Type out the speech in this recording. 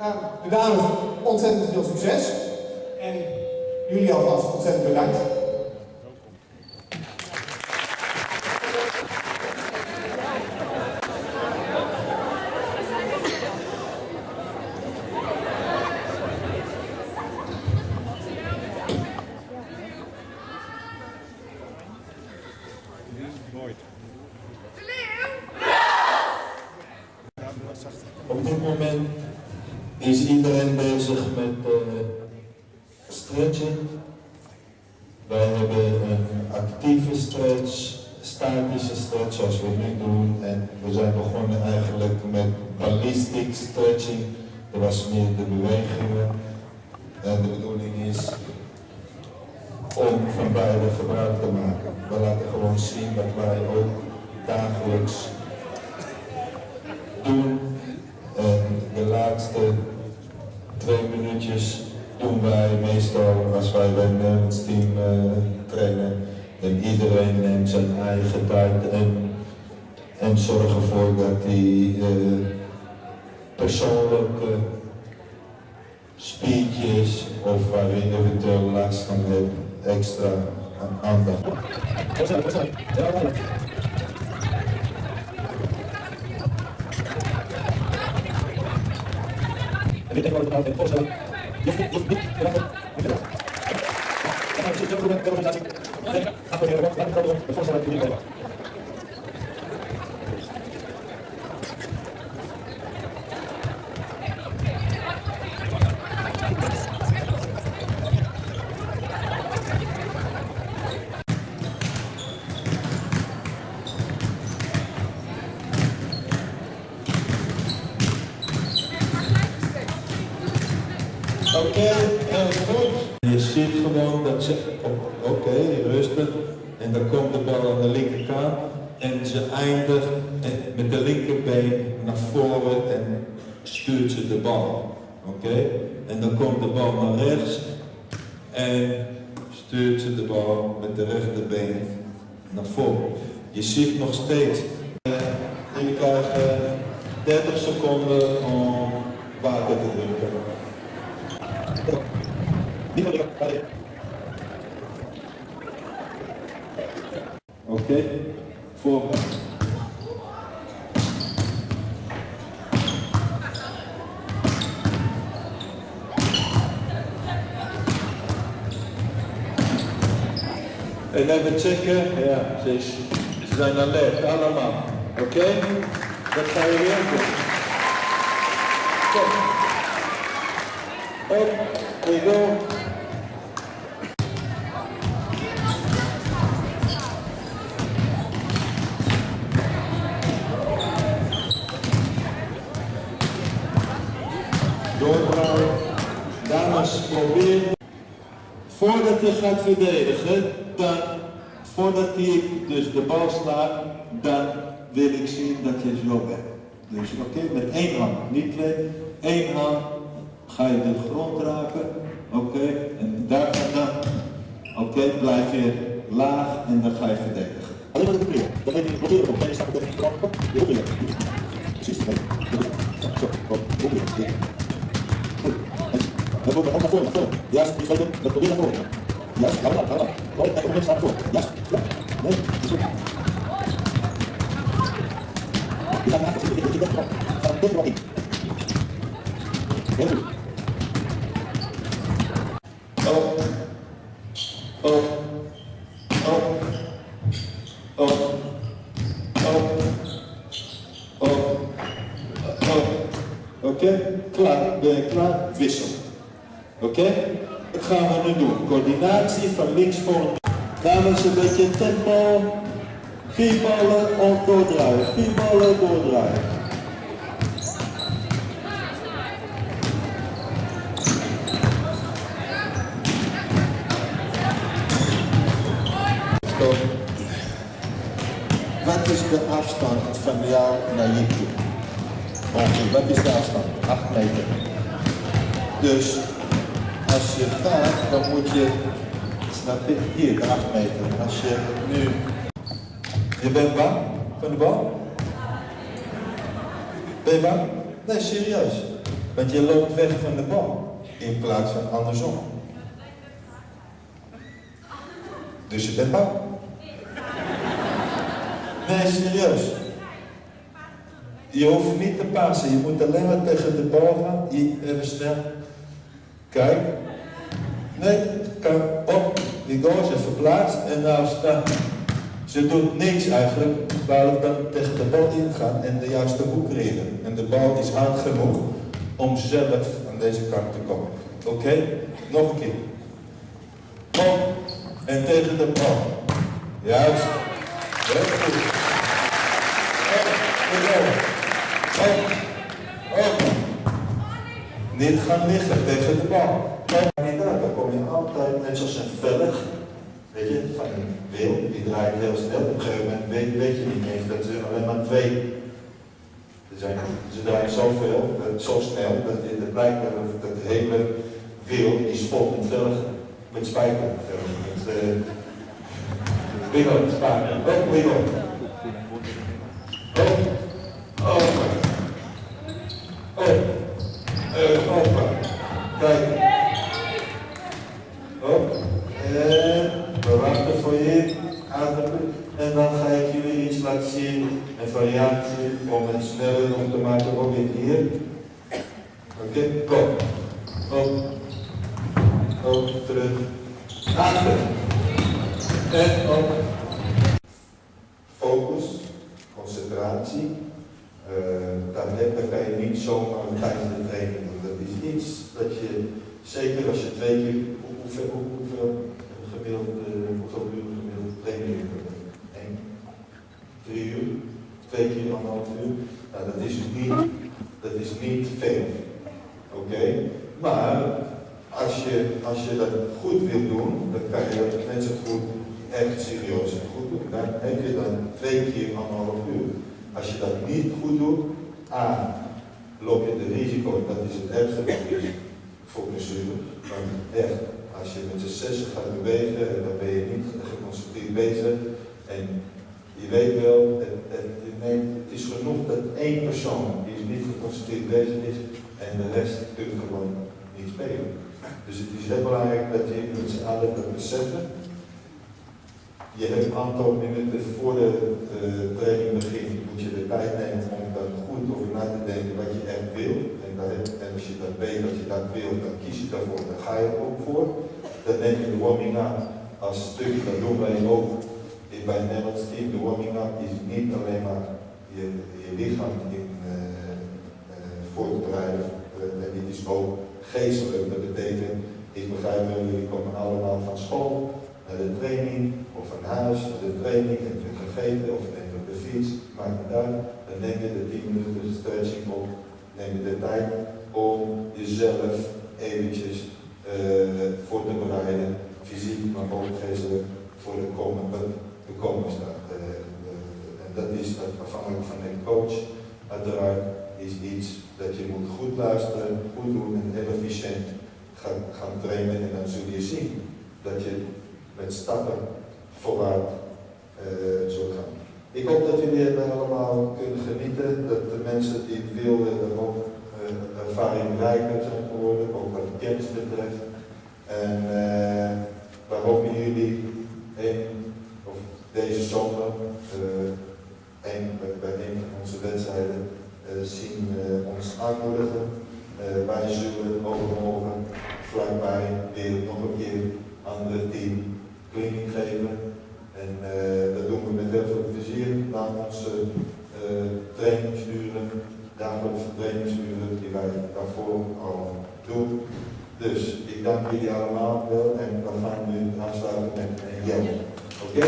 De dames, ontzettend veel succes. En jullie alvast ontzettend bedankt. Op dit moment is iedereen bezig met stretching. Wij hebben een actieve stretch, statische stretch zoals we nu doen. En we zijn begonnen eigenlijk met ballistic stretching. Dat was meer de bewegingen. En de bedoeling is om van beide gebruik te maken. We laten gewoon zien wat wij ook dagelijks doen. En de laatste 2 minuutjes doen wij meestal als wij bij het Nederlands team trainen. En iedereen neemt zijn eigen tijd en zorgt ervoor dat hij persoonlijke speeches of waar hij eventueel last van heeft, extra aandacht. En dit tegenwoordig het voorstellen. Je hoeft niet te wachten. Dan gaan we zitten met de organisatie. Nee, laten we het voorstellen dat jullie wachten. Oké, heel goed. Je ziet gewoon dat ze, oké, rustig. En dan komt de bal aan de linkerkant. En ze eindigt met de linkerbeen naar voren en stuurt ze de bal. Oké? En dan komt de bal naar rechts. En stuurt ze de bal met de rechterbeen naar voren. Je ziet nog steeds. Jullie krijgen 30 seconden om water te drinken. Oké, voorbeeld. En even checken, ja, ze zijn alert, allemaal. Oké? Dat ga je weer doen. Kom. Up, we go. Doordraaien. Dames, probeer. Voordat je gaat verdedigen, voordat ik dus de bal sla, dan wil ik zien dat je zo bent. Dus oké, met 1 hand, niet 2, 1 hand. Ga je de grond raken, oké, en daar vandaan, oké, blijf je laag en dan ga je verdedigen. Alleen maar de probeer, dan ben je blokkeren op, je staat tegen de grond, je probeert. Precies, zo, probeer, goed. Dan kom je ook naar voren, naar voren. Juist, die schoten, dan probeer naar voren. Juist, hou maar, hou maar. Kom, kijk, op het moment staat naar voren. Juist, ja, nee, is goed. Je gaat naar achter, je bent erop, ga er tegen in. Heel goed. Oké, klaar, ben je klaar? Wissel. Oké? Dat gaan we nu doen. Coördinatie van links voor. Dames, een beetje tempo. 4 ballen doordraaien. 4 ballen doordraaien. Wat is de afstand van jou naar je toe? Ongeveer, wat is de afstand? 8 meter. Dus als je gaat, dan moet je, snap je, hier de 8 meter. Als je nu, je bent bang van de bal? Ben je bang? Nee, serieus. Want je loopt weg van de bal in plaats van andersom. Dus je bent bang. Nee, serieus. Je hoeft niet te passen, je moet alleen maar tegen de bal gaan. Even snel. Kijk. Nee, kan op. Die goal is even verplaatst en nou staat. Ze doet niks eigenlijk, behalve dan tegen de bal ingaan en de juiste hoek creëren. En de bal is hard genoeg om zelf aan deze kant te komen. Oké? Nog een keer. Op en tegen de bal. Juist. Heel goed. Op. Niet gaan liggen tegen de bal. Dan kom je altijd net zoals een velg. Weet je, van een wiel, die draait heel snel. Op een gegeven moment weet je niet eens dat ze alleen maar twee. Ze draaien zoveel, zo snel, dat het blijkt dat de hele wiel is vol met velgen, met spijkers. Met wiel, spijker. Ook wiel. Open. Kijk. Op. En we wachten voor je. Ademen. En dan ga ik jullie iets laten zien. Een variatie om het sneller om te maken. Ook hier. Oké, kom. Op, terug. Achter. En op. Focus. Concentratie. Dat kan je niet zomaar tijdens de training doen. Dat is iets dat je, zeker als je 2 keer, hoeveel uur gemiddeld training hebt? 1, 3 uur, 2 keer 1,5 uur. Nou, dat is niet veel. Oké? Maar als je dat goed wil doen, dan kan je dat net zo goed, echt serieus en goed doen. Dan heb je dan 2 keer 1,5 uur. Als je dat niet goed doet, loop je het risico, dat is het ergste wat is voor blessure. Maar echt, als je met z'n 6 gaat bewegen, dan ben je niet geconcentreerd bezig. En je weet wel, het is genoeg dat 1 persoon die niet geconcentreerd bezig is en de rest kunt gewoon niet spelen. Dus het is heel belangrijk dat je met z'n allen dat beseffen. Je hebt een aantal minuten voor de training begint, moet je de tijd nemen om dan goed over na te denken wat je echt wil. En als je dat weet dat je dat wil, dan kies je daarvoor, dan ga je er ook voor. Dan neem je de warming up als stuk, dat doen wij ook bij het Nederlands team. De warming up is niet alleen maar je lichaam voor te bereiden, dit is ook geestelijk. Dat betekent, ik begrijp wel, jullie komen allemaal van school naar de training, of van huis naar de training, heb je gegeten of even op de fiets, maakt niet uit. Dan neem je de 10 minuten stretching op, neem je de tijd om jezelf eventjes voor te bereiden, fysiek, maar ook geestelijk, voor de komende en dat is afhankelijk van de coach. Uiteraard is iets dat je moet goed luisteren, goed doen en heel efficiënt gaan trainen en dan zul je zien dat je met stappen vooruit zult gaan. Ik hoop dat jullie het allemaal kunnen genieten, dat de mensen die het willen er ook ervaringrijker zijn geworden, ook wat kennis betreft. En we hopen jullie deze zomer bij een van onze wedstrijden zien ons aanmoedigen. Wij zullen overmorgen vlakbij weer nog een keer aan het team training geven. En dat doen we met heel veel plezier na onze trainingsuren, dagelijkse trainingsuren die wij daarvoor al doen. Dus ik dank jullie allemaal wel en we gaan nu aansluiten met een Jan. Oké?